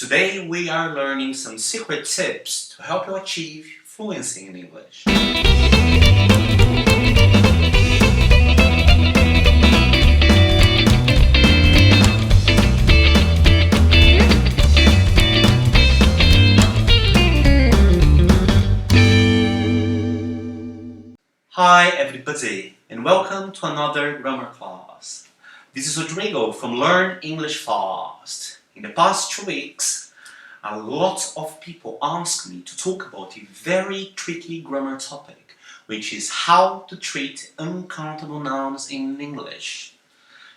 Today we are learning some secret tips to help you achieve fluency in English. Hi everybody and welcome to another grammar class. This is Rodrigo from LearnEnglishFast. In the past 2 weeks, a lot of people asked me to talk about a very tricky grammar topic, which is how to treat uncountable nouns in English.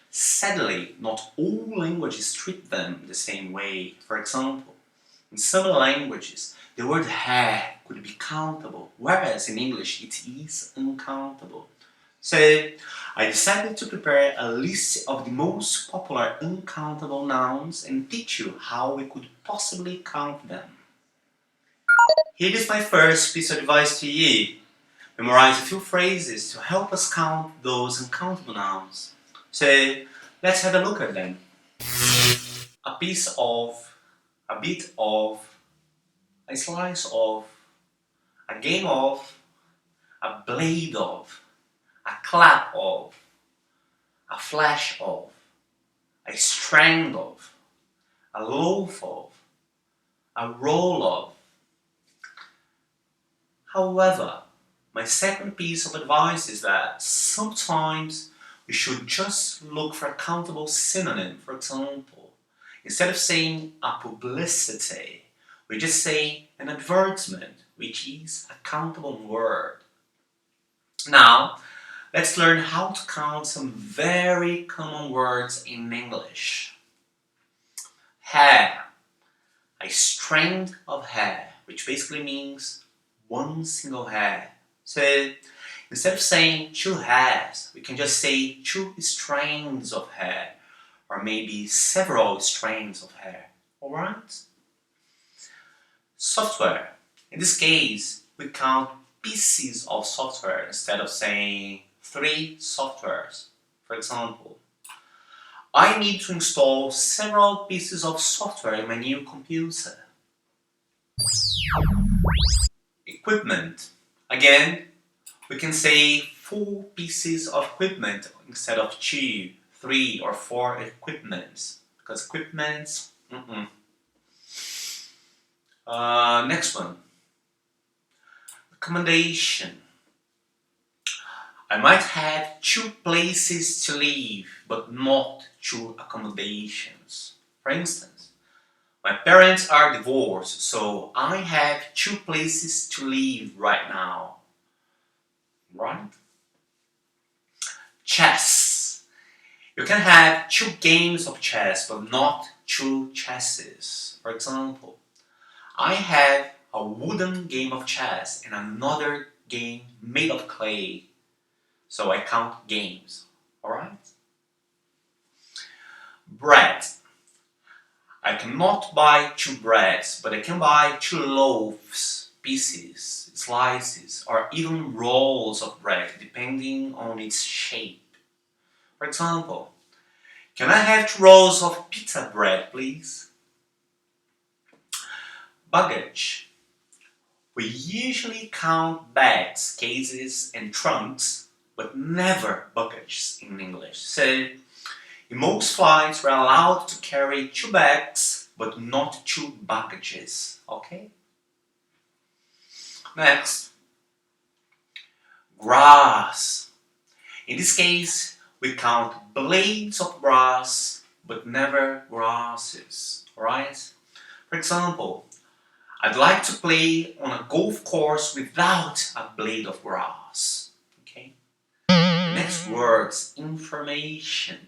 Sadly, not all languages treat them the same way. For example, in some languages, the word hair could be countable, whereas in English it is uncountable. So, I decided to prepare a list of the most popular uncountable nouns and teach you how we could possibly count them. Here is my first piece of advice to you. Memorize a few phrases to help us count those uncountable nouns. So, let's have a look at them. A piece of, a bit of, a slice of, a game of, a blade of, a clap of, a flash of, a strand of, a loaf of, a roll of. However, my second piece of advice is that sometimes we should just look for a countable synonym. For example, instead of saying a publicity, we just say an advertisement, which is a countable word. Now, let's learn how to count some very common words in English. Hair, a strand of hair, which basically means one single hair. So, instead of saying 2 hairs, we can just say 2 strands of hair, or maybe several strands of hair. Alright? Software. In this case, we count pieces of software instead of saying 3 softwares. For example, I need to install several pieces of software in my new computer. Equipment. Again, we can say 4 pieces of equipment instead of 2, 3 or 4 equipments. Because equipments, next one. Accommodation. I might have 2 places to live, but not 2 accommodations. For instance, my parents are divorced, so I have 2 places to live right now. Right? Chess. You can have 2 games of chess, but not 2 chesses. For example, I have a wooden game of chess and another game made of clay. So I count games. Alright? Bread. I cannot buy 2 breads, but I can buy 2 loaves, pieces, slices, or even rolls of bread, depending on its shape. For example, can I have 2 rolls of pita bread, please? Baggage. We usually count bags, cases, and trunks, but never baggage in English. So, in most flights, we're allowed to carry 2 bags, but not 2 baggages. Okay? Next, grass. In this case, we count blades of grass, but never grasses. Alright? For example, I'd like to play on a golf course without a blade of grass. Okay? Next words, information.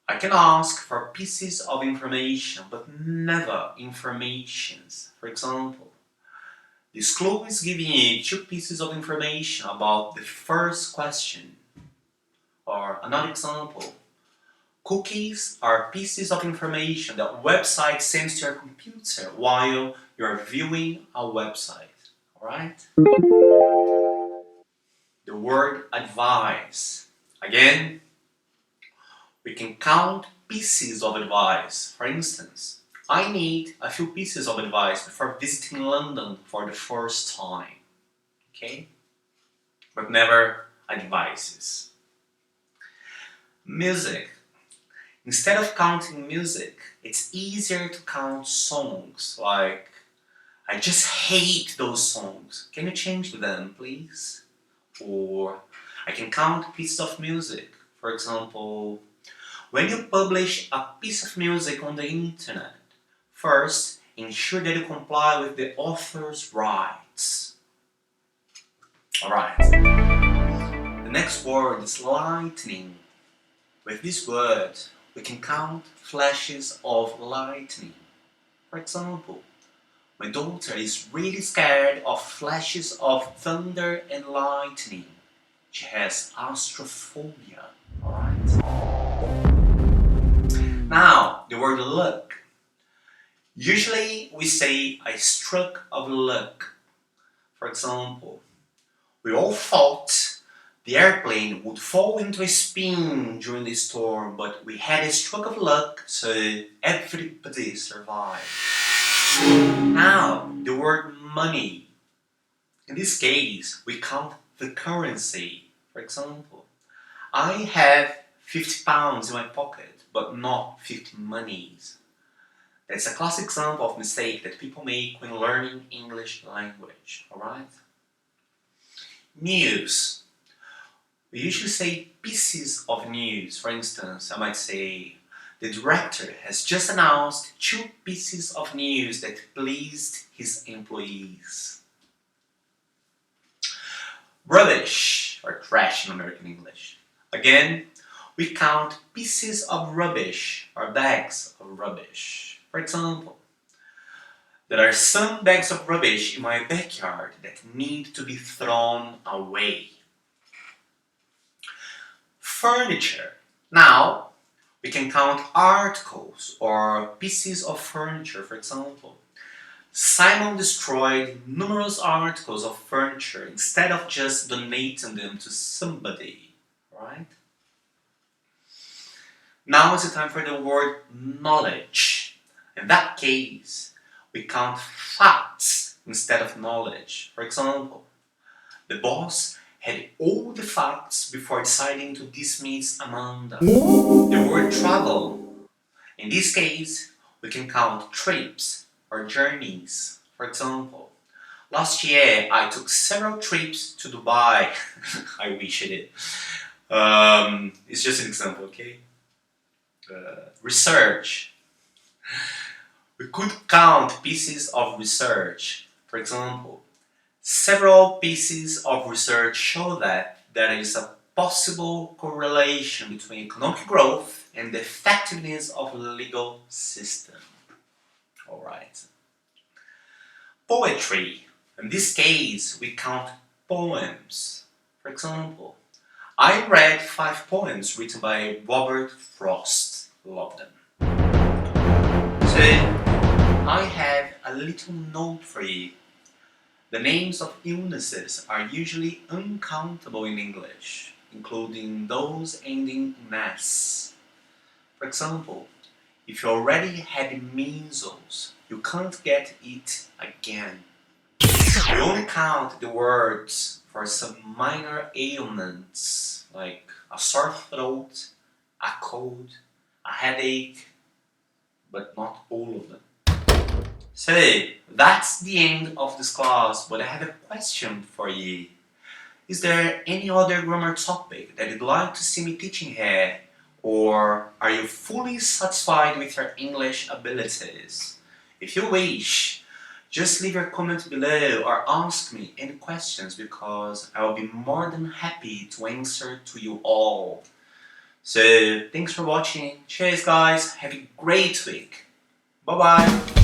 I can ask for pieces of information, but never informations. For example, this clue is giving you 2 pieces of information about the first question. Or another example, cookies are pieces of information that a website sends to your computer while you're viewing a website. Alright? The word advice. Again, we can count pieces of advice. For instance, I need a few pieces of advice before visiting London for the first time. Okay? But never advices. Music. Instead of counting music, it's easier to count songs. Like, I just hate those songs. Can you change them, please? Or I can count pieces of music. For example, when you publish a piece of music on the internet, first, ensure that you comply with the author's rights. Alright. The next word is lightning. With this word, we can count flashes of lightning. For example, my daughter is really scared of flashes of thunder and lightning. She has astrophobia. Alright? Now, the word luck. Usually we say a stroke of luck. For example, we all thought the airplane would fall into a spin during the storm, but we had a stroke of luck, so everybody survived. Now, the word money. In this case, we count the currency. For example, I have £50 in my pocket, but not 50 monies. That's a classic example of mistake that people make when learning English language, alright? News. We usually say pieces of news. For instance, I might say, the director has just announced 2 pieces of news that pleased his employees. Rubbish, or trash in American English. Again, we count pieces of rubbish, or bags of rubbish. For example, there are some bags of rubbish in my backyard that need to be thrown away. Furniture. Now, we can count articles or pieces of furniture. For example, Simon destroyed numerous articles of furniture instead of just donating them to somebody, right? Now is the time for the word knowledge. In that case, we count facts instead of knowledge. For example, the boss had all the facts before deciding to dismiss Amanda. The word travel. In this case, we can count trips or journeys. For example, last year I took several trips to Dubai. I wish I did. It's just an example, okay? Research. We could count pieces of research. For example, several pieces of research show that there is a possible correlation between economic growth and the effectiveness of the legal system. Alright. Poetry. In this case, we count poems. For example, I read 5 poems written by Robert Frost. Love them. So, I have a little note for you. The names of illnesses are usually uncountable in English, including those ending in S. For example, if you already had measles, you can't get it again. We only count the words for some minor ailments, like a sore throat, a cold, a headache, but not all of them. So, that's the end of this class, but I have a question for you. Is there any other grammar topic that you'd like to see me teaching here? Or are you fully satisfied with your English abilities? If you wish, just leave your comment below or ask me any questions because I will be more than happy to answer to you all. So, thanks for watching. Cheers guys, have a great week. Bye bye.